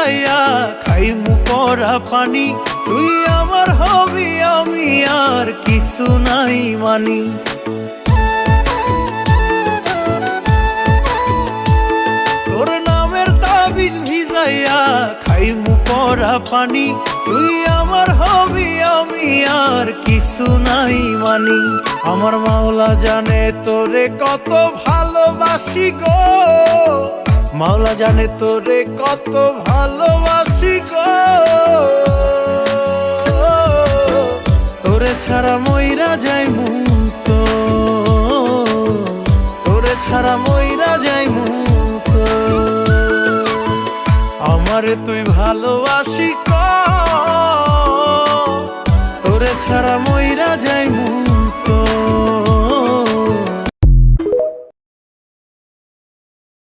ভিজাইয়া খাইমু পরা পানি। তুই আমার হবি আমি আর কিছু নাই মানি। তোর নামের তাবিজ ভিজাইয়া খাইমু পরা পানি। তুই আমার হবি আমি আর কিছু নাই মানি। আমার মাওলা জানে তোরে কত ভালোবাসি গো, মাওলা জানে তোরে কত ভালোবাসি গো। তোরে ছাড়া মইরা যাইমু তো, তোরে ছাড়া মইরা যাইমু তো। আমারে তুই ভালোবাসি ক, তোরে ছাড়া মইরা যাইমু তো।